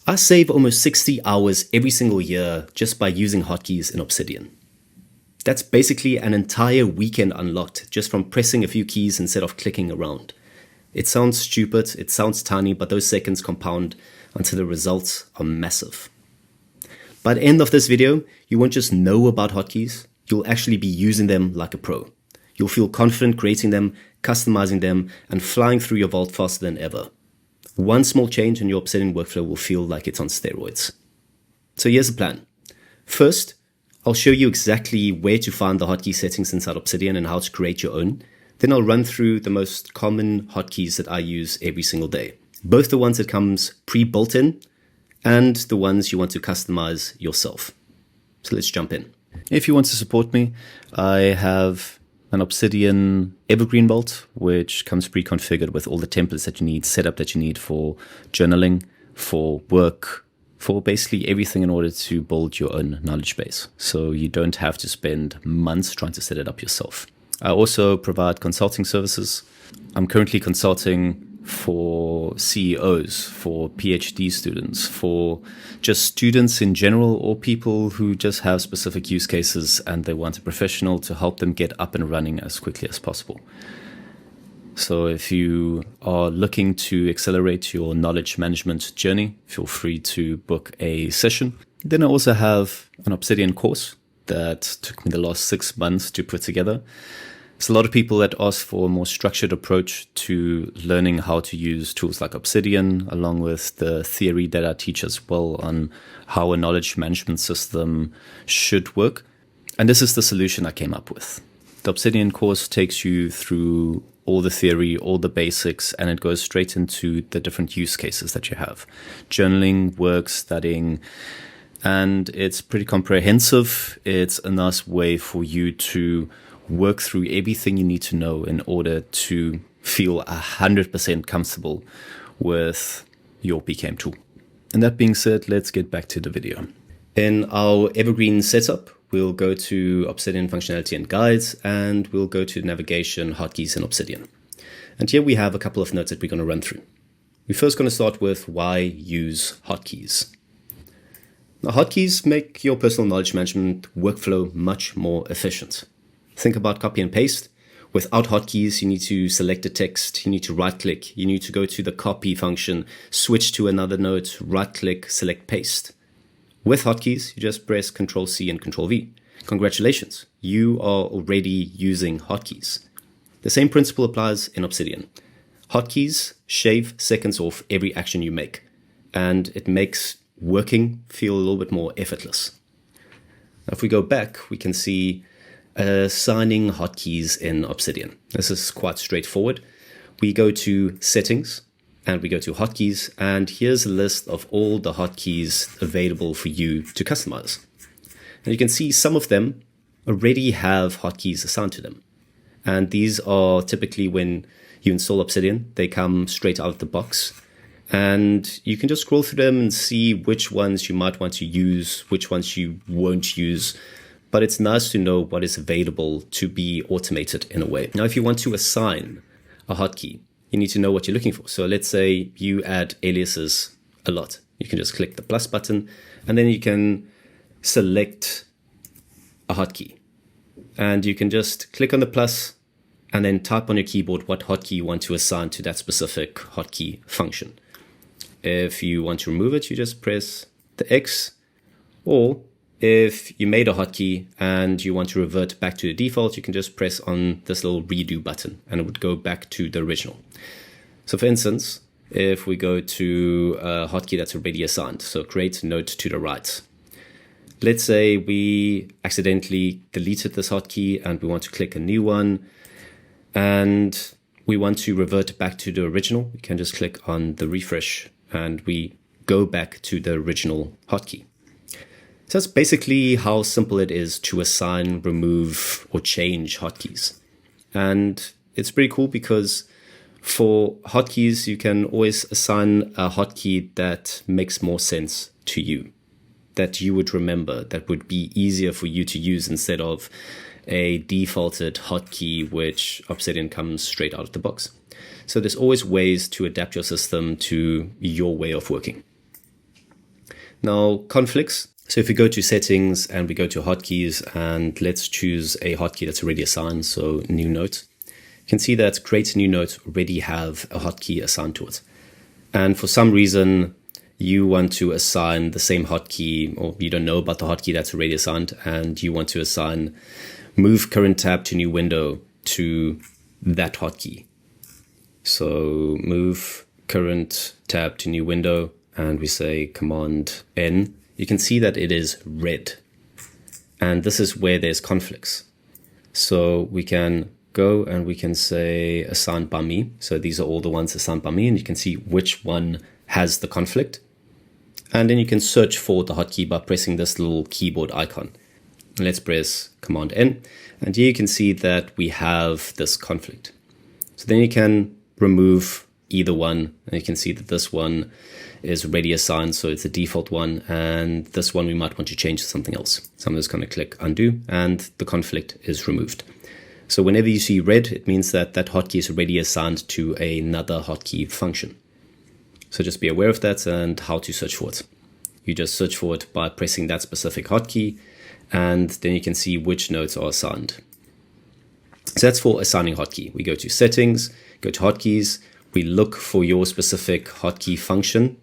I save almost 60 hours every single year just by using hotkeys in Obsidian. That's basically an entire weekend unlocked just from pressing a few keys instead of clicking around. It sounds stupid, it sounds tiny, but those seconds compound until the results are massive. By the end of this video, you won't just know about hotkeys, you'll actually be using them like a pro. You'll feel confident creating them, customizing them, and flying through your vault faster than ever. One small change in your Obsidian workflow will feel like it's on steroids. So here's the plan. First, I'll show you exactly where to find the hotkey settings inside Obsidian and how to create your own. Then I'll run through the most common hotkeys that I use every single day. Both the ones that comes pre-built in and the ones you want to customize yourself. So let's jump in. If you want to support me, I have an Obsidian Evergreen Vault, which comes pre-configured with all the templates that you need, setup that you need for journaling, for work, for basically everything in order to build your own knowledge base. So you don't have to spend months trying to set it up yourself. I also provide consulting services. I'm currently consulting for CEOs, for PhD students, for just students in general, or people who just have specific use cases and they want a professional to help them get up and running as quickly as possible. So if you are looking to accelerate your knowledge management journey, feel free to book a session. Then I also have an Obsidian course that took me the last 6 months to put together. There's a lot of people that ask for a more structured approach to learning how to use tools like Obsidian, along with the theory that I teach as well on how a knowledge management system should work. And this is the solution I came up with. The Obsidian course takes you through all the theory, all the basics, and it goes straight into the different use cases that you have. Journaling, work, studying, and it's pretty comprehensive. It's a nice way for you to work through everything you need to know in order to feel 100% comfortable with your PKM tool. And that being said, let's get back to the video. In our Evergreen setup, we'll go to Obsidian functionality and guides, and we'll go to navigation, hotkeys, and Obsidian. And here we have a couple of notes that we're going to run through. We're first going to start with why use hotkeys. Now, hotkeys make your personal knowledge management workflow much more efficient. Think about copy and paste. Without hotkeys, you need to select the text, you need to right click, you need to go to the copy function, switch to another note, right click, select paste. With hotkeys, you just press Ctrl C and Ctrl V. Congratulations, you are already using hotkeys. The same principle applies in Obsidian. Hotkeys shave seconds off every action you make, and it makes working feel a little bit more effortless. Now, if we go back, we can see assigning hotkeys in Obsidian. This is quite straightforward. We go to settings and we go to hotkeys, and here's a list of all the hotkeys available for you to customize. And you can see some of them already have hotkeys assigned to them. And these are typically when you install Obsidian, they come straight out of the box. And you can just scroll through them and see which ones you might want to use, which ones you won't use. But it's nice to know what is available to be automated in a way. Now, if you want to assign a hotkey, you need to know what you're looking for. So let's say you add aliases a lot. You can just click the plus button, and then you can select a hotkey. And you can just click on the plus and then type on your keyboard what hotkey you want to assign to that specific hotkey function. If you want to remove it, you just press the X, or if you made a hotkey and you want to revert back to the default, you can just press on this little redo button and it would go back to the original. So for instance, if we go to a hotkey that's already assigned, so create note to the right. Let's say we accidentally deleted this hotkey and we want to click a new one and we want to revert back to the original. We can just click on the refresh and we go back to the original hotkey. So that's basically how simple it is to assign, remove, or change hotkeys. And it's pretty cool because for hotkeys, you can always assign a hotkey that makes more sense to you, that you would remember, that would be easier for you to use instead of a defaulted hotkey, which Obsidian comes straight out of the box. So there's always ways to adapt your system to your way of working. Now, conflicts. So if we go to settings and we go to hotkeys, and let's choose a hotkey that's already assigned, so new note, you can see that create a new note already have a hotkey assigned to it. And for some reason, you want to assign the same hotkey, or you don't know about the hotkey that's already assigned, and you want to assign move current tab to new window to that hotkey. So move current tab to new window, and we say Command N. You can see that it is red. And this is where there's conflicts. So we can go and we can say assigned by me. So these are all the ones assigned by me, and you can see which one has the conflict. And then you can search for the hotkey by pressing this little keyboard icon. Let's press Command N, and here you can see that we have this conflict. So then you can remove either one, and you can see that this one is already assigned, so it's the default one, and this one we might want to change to something else. So I'm just going to click undo, and the conflict is removed. So whenever you see red, it means that that hotkey is already assigned to another hotkey function. So just be aware of that and how to search for it. You just search for it by pressing that specific hotkey, and then you can see which nodes are assigned. So that's for assigning hotkey. We go to settings, go to hotkeys, we look for your specific hotkey function,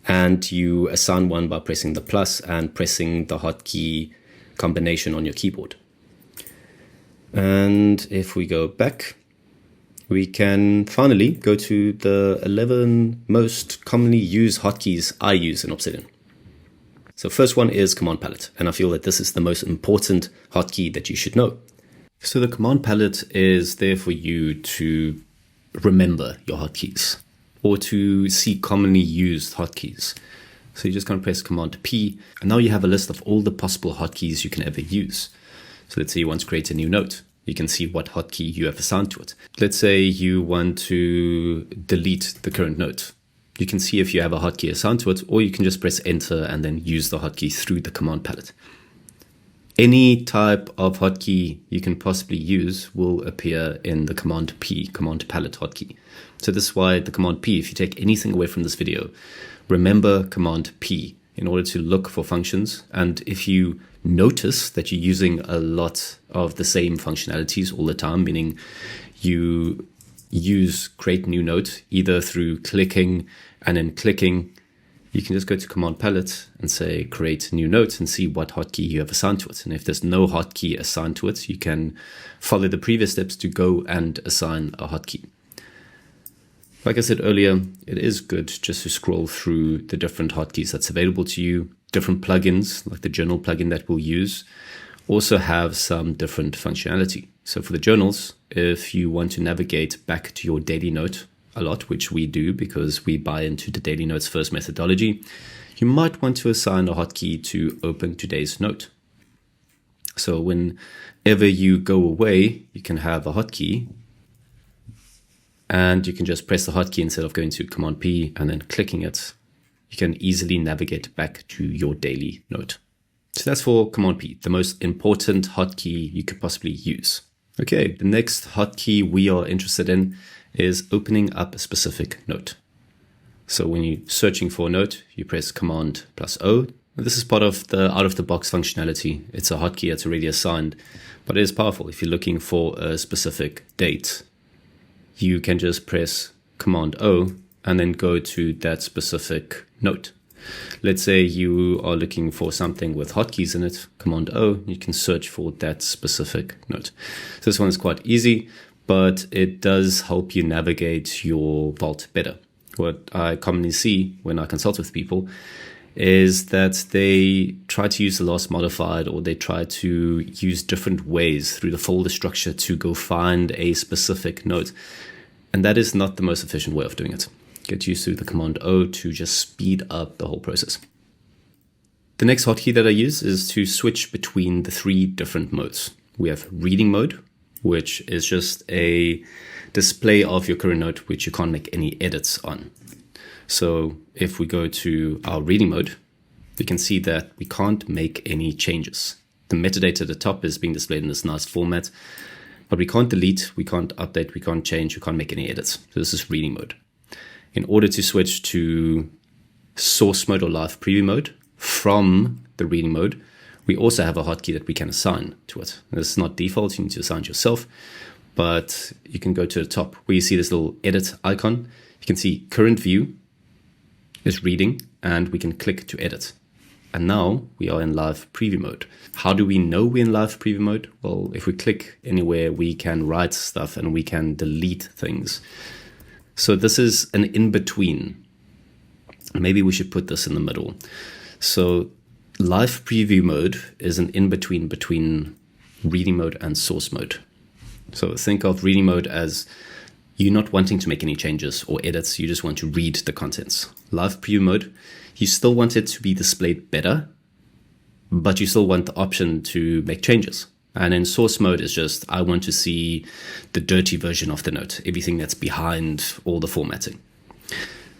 and you assign one by pressing the plus and pressing the hotkey combination on your keyboard. And if we go back, we can finally go to the 11 most commonly used hotkeys I use in Obsidian. So first one is command palette, and I feel that this is the most important hotkey that you should know. So the command palette is there for you to remember your hotkeys or to see commonly used hotkeys. So you're just going to press Command P, and now you have a list of all the possible hotkeys you can ever use. So let's say you want to create a new note. You can see what hotkey you have assigned to it. Let's say you want to delete the current note. You can see if you have a hotkey assigned to it, or you can just press Enter and then use the hotkey through the command palette. Any type of hotkey you can possibly use will appear in the Command P, Command Palette hotkey. So this is why the Command P, if you take anything away from this video, remember Command P in order to look for functions. And if you notice that you're using a lot of the same functionalities all the time, meaning you use create new note either through clicking and then clicking, you can just go to Command Palette and say create new note and see what hotkey you have assigned to it. And if there's no hotkey assigned to it, you can follow the previous steps to go and assign a hotkey. Like I said earlier, it is good just to scroll through the different hotkeys that's available to you. Different plugins, like the journal plugin that we'll use, also have some different functionality. So for the journals, if you want to navigate back to your daily note a lot, which we do because we buy into the daily notes first methodology, you might want to assign a hotkey to open today's note. So whenever you go away, you can have a hotkey, and you can just press the hotkey instead of going to Command P and then clicking it. You can easily navigate back to your daily note. So that's for Command P, the most important hotkey you could possibly use. Okay, the next hotkey we are interested in is opening up a specific note. So when you're searching for a note, you press Command plus O. This is part of the out-of-the-box functionality. It's a hotkey that's already assigned, but it is powerful. If you're looking for a specific date, you can just press Command O and then go to that specific note. Let's say you are looking for something with hotkeys in it, Command O, you can search for that specific note. So this one is quite easy, but it does help you navigate your vault better. What I commonly see when I consult with people is that they try to use the last modified, or they try to use different ways through the folder structure to go find a specific note. And that is not the most efficient way of doing it. Get used to the Command O to just speed up the whole process. The next hotkey that I use is to switch between the 3 different modes. We have reading mode, which is just a display of your current note, which you can't make any edits on. So if we go to our reading mode, we can see that we can't make any changes. The metadata at the top is being displayed in this nice format, but we can't delete, we can't update, we can't change, we can't make any edits. So this is reading mode. In order to switch to source mode or live preview mode, from the reading mode, we also have a hotkey that we can assign to it. This is not default, you need to assign it yourself, but you can go to the top where you see this little edit icon. You can see current view is reading, and we can click to edit. And now we are in live preview mode. How do we know we're in live preview mode? Well, if we click anywhere, we can write stuff and we can delete things. So this is an in-between. Maybe we should put this in the middle. So live preview mode is an in-between between reading mode and source mode. So think of reading mode as you not wanting to make any changes or edits, you just want to read the contents. Live preview mode, you still want it to be displayed better, but you still want the option to make changes. And in source mode is just, I want to see the dirty version of the note, everything that's behind all the formatting.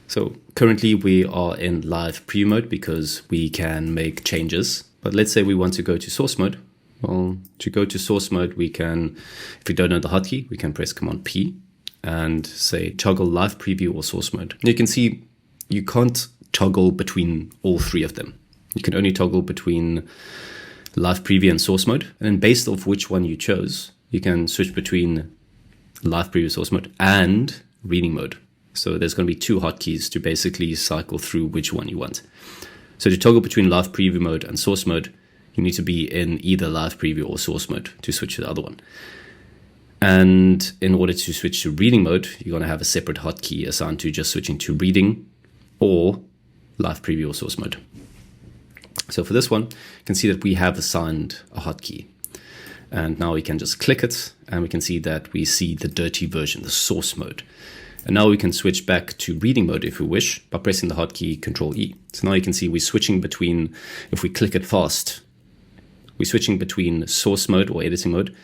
So currently we are in live preview mode because we can make changes. But let's say we want to go to source mode. Well, to go to source mode, we can, if we don't know the hotkey, we can press Command P and say toggle live preview or source mode. You can see you can't toggle between all three of them. You can only toggle between live preview and source mode. And then based off which one you chose, you can switch between live preview, source mode, and reading mode. So there's going to be two hotkeys to basically cycle through which one you want. So to toggle between live preview mode and source mode, you need to be in either live preview or source mode to switch to the other one. And in order to switch to reading mode, you're going to have a separate hotkey assigned to just switching to reading or live preview or source mode. So for this one, you can see that we have assigned a hotkey. And now we can just click it and we can see that we see the dirty version, the source mode. And now we can switch back to reading mode if we wish by pressing the hotkey Control E. So now you can see we're switching between, if we click it fast, we're switching between source mode or editing mode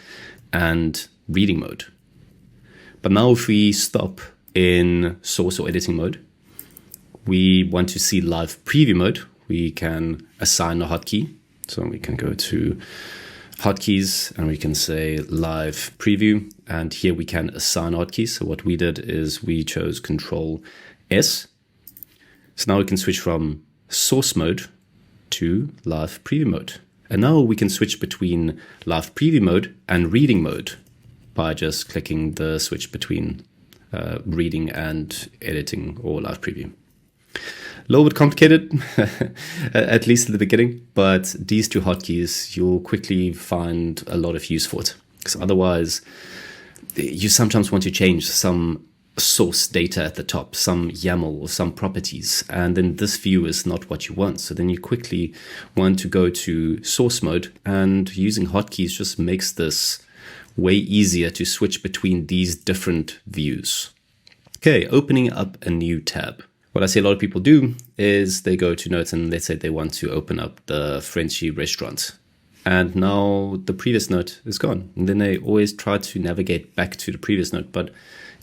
and reading mode. But now if we stop in source or editing mode, we want to see live preview mode, we can assign a hotkey. So we can go to hotkeys and we can say live preview, and here we can assign hotkeys. So what we did is we chose Control S. So now we can switch from source mode to live preview mode. And now we can switch between live preview mode and reading mode by just clicking the switch between reading and editing or live preview. A little bit complicated, at least at the beginning, but these two hotkeys, you'll quickly find a lot of use for it. Because otherwise, you sometimes want to change some source data at the top, some YAML or some properties, and then this view is not what you want. So then you quickly want to go to source mode, and using hotkeys just makes this way easier to switch between these different views. Okay, opening up a new tab. What I see a lot of people do is they go to notes and let's say they want to open up the Frenchy restaurant. And now the previous note is gone. And then they always try to navigate back to the previous note. But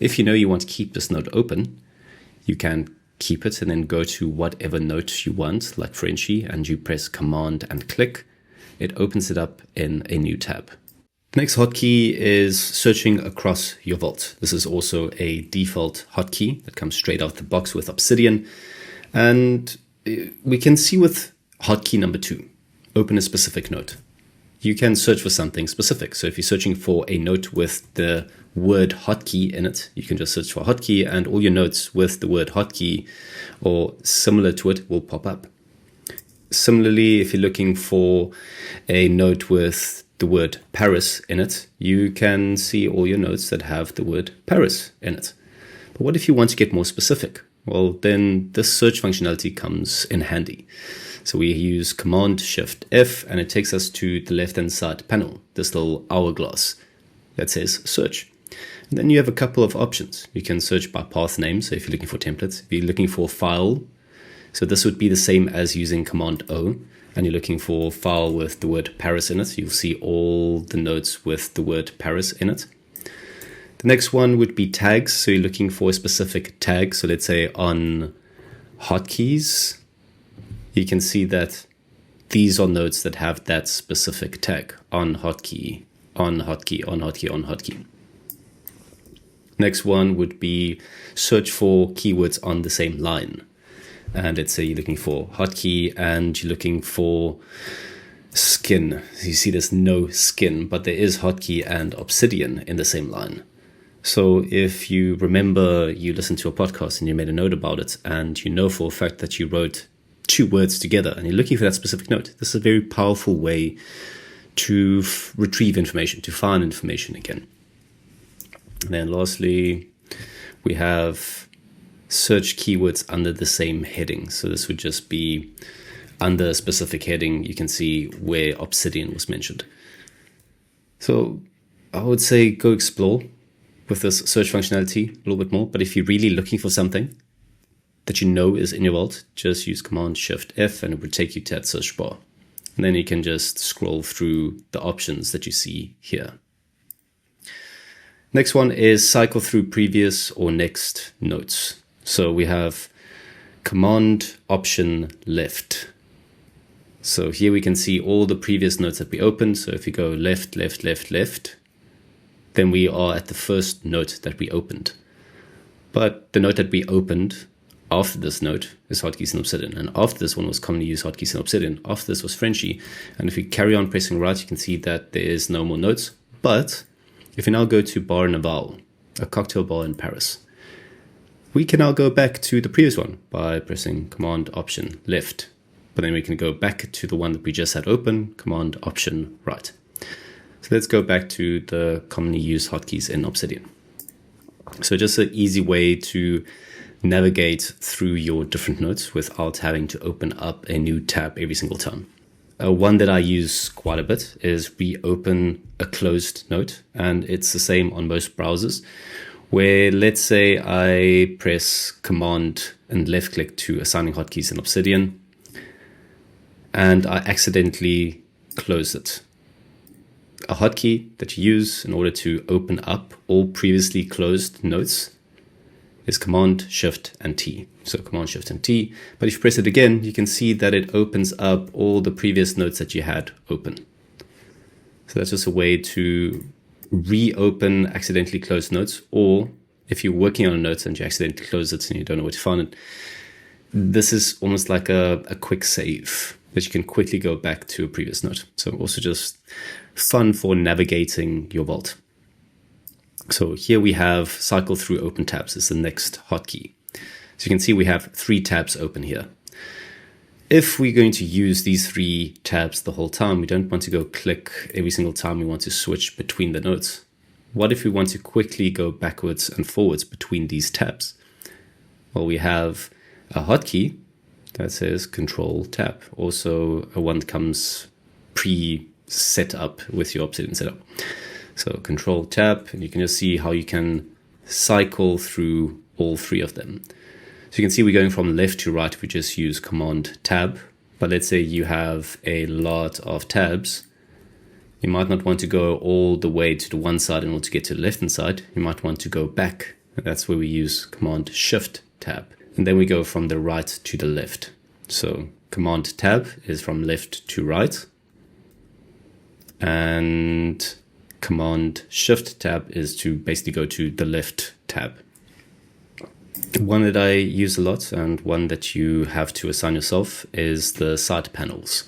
if you know you want to keep this note open, you can keep it and then go to whatever note you want, like Frenchy, and you press Command and click. It opens it up in a new tab. Next hotkey is searching across your vault. This is also a default hotkey that comes straight out the box with Obsidian. And we can see with hotkey number 2, open a specific note. You can search for something specific. So if you're searching for a note with the word hotkey in it, you can just search for hotkey and all your notes with the word hotkey or similar to it will pop up. Similarly, if you're looking for a note with the word Paris in it, you can see all your notes that have the word Paris in it. But what if you want to get more specific? Well, then this search functionality comes in handy. So we use Command Shift F and it takes us to the left-hand side panel, this little hourglass that says search. And then you have a couple of options. You can search by path name, so if you're looking for templates. If you're looking for file, so this would be the same as using Command O, and you're looking for file with the word Paris in it, you'll see all the notes with the word Paris in it. The next one would be tags, so you're looking for a specific tag. So let's say on hotkeys, you can see that these are notes that have that specific tag, on hotkey, on hotkey, on hotkey, on hotkey. Next one would be search for keywords on the same line. and let's say you're looking for hotkey and you're looking for skin. You see there's no skin, but there is hotkey and Obsidian in the same line. So if you remember you listened to a podcast and you made a note about it, and you know for a fact that you wrote 2 words together and you're looking for that specific note, this is a very powerful way to retrieve information, to find information again. And then lastly, we have search keywords under the same heading. So this would just be under a specific heading, you can see where Obsidian was mentioned. So I would say go explore with this search functionality a little bit more. But if you're really looking for something that you know is in your vault, just use Command-Shift-F and it will take you to that search bar. And then you can just scroll through the options that you see here. Next one is cycle through previous or next notes. So we have Command-Option-Left. So here we can see all the previous notes that we opened. So if you go left, left, left, left, then we are at the first note that we opened. But the note that we opened after this note is Hotkeys in Obsidian. And after this one was commonly used Hotkeys in Obsidian. After this was Frenchy. And if we carry on pressing right, you can see that there is no more notes. But if we now go to Bar Naval, a cocktail bar in Paris, we can now go back to the previous one by pressing Command-Option-Left. But then we can go back to the one that we just had open, Command-Option-Right. So let's go back to the commonly used hotkeys in Obsidian. So just an easy way to navigate through your different notes without having to open up a new tab every single time. One that I use quite a bit is reopen a closed note, and it's the same on most browsers, where let's say I press Command and left click to assigning hotkeys in Obsidian, and I accidentally close it. A hotkey that you use in order to open up all previously closed notes is Command, Shift, and T. So Command, Shift, and T. But if you press it again, you can see that it opens up all the previous notes that you had open. So that's just a way to reopen accidentally closed notes, or if you're working on a note and you accidentally close it and you don't know where to find it, this is almost like a quick save that you can quickly go back to a previous note. So also just fun for navigating your vault. So here we have cycle through open tabs is the next hotkey. So you can see we have 3 tabs open here. If we're going to use these 3 tabs the whole time, we don't want to go click every single time we want to switch between the notes. What if we want to quickly go backwards and forwards between these tabs? Well, we have a hotkey that says Control Tab, also a one that comes pre-set up with your Obsidian setup. So Control Tab, and you can just see how you can cycle through all 3 of them. So you can see we're going from left to right. We just use Command Tab, but let's say you have a lot of tabs. You might not want to go all the way to the one side in order to get to the left hand side. You might want to go back, and that's where we use Command Shift Tab. And then we go from the right to the left. So Command Tab is from left to right. And Command Shift Tab is to basically go to the left tab. One that I use a lot and one that you have to assign yourself is the side panels.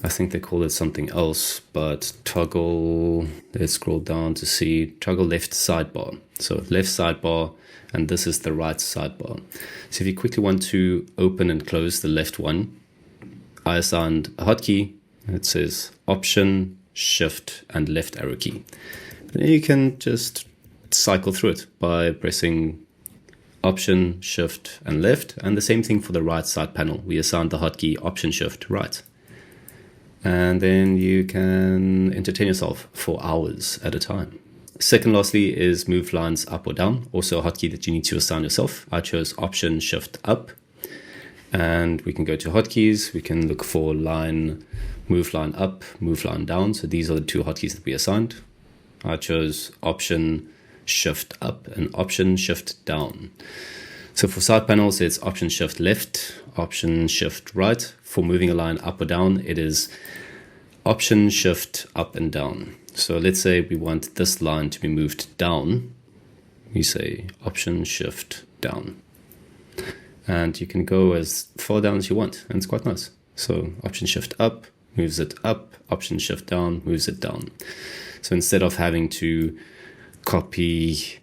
I think they call it something else, but toggle, let's scroll down to see, toggle left sidebar. So left sidebar, and this is the right sidebar. So if you quickly want to open and close the left one, I assigned a hotkey. It says Option, Shift, and left arrow key. And then you can just cycle through it by pressing Option, Shift, and left. And the same thing for the right side panel. We assigned the hotkey Option, Shift, right. And then you can entertain yourself for hours at a time. Second, lastly, is move lines up or down. Also a hotkey that you need to assign yourself. I chose Option, Shift, up. And we can go to hotkeys. We can look for move line up, move line down. So these are the 2 hotkeys that we assigned. I chose Option, Shift, up, and Option, Shift, down. So for side panels, it's Option, Shift, left, Option, Shift, right. For moving a line up or down, it is Option, Shift, up and down. So let's say we want this line to be moved down. We say Option, Shift, down. and you can go as far down as you want, and it's quite nice. So Option Shift up moves it up, Option Shift down moves it down. So instead of having to copy,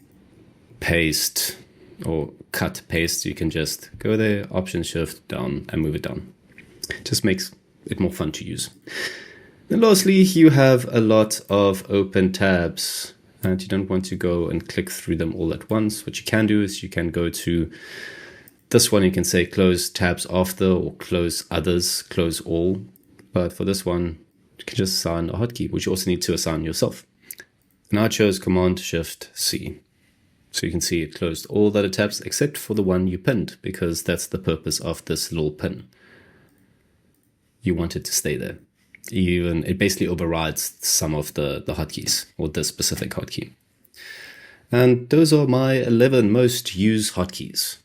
paste, or cut, paste, you can just go there, Option Shift down, and move it down. Just makes it more fun to use. And lastly, you have a lot of open tabs, and you don't want to go and click through them all at once. What you can do is you can go to this one, you can say close tabs after, or close others, close all. But for this one, you can just assign a hotkey, which you also need to assign yourself. And I chose Command Shift C. So you can see it closed all the other tabs except for the one you pinned, because that's the purpose of this little pin. You want it to stay there. It basically overrides some of the hotkeys, or this specific hotkey. And those are my 11 most used hotkeys.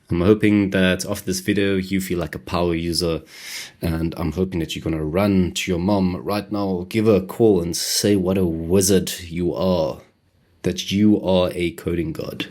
I'm hoping that after this video you feel like a power user, and I'm hoping that you're going to run to your mom right now, give her a call and say what a wizard you are, that you are a coding god.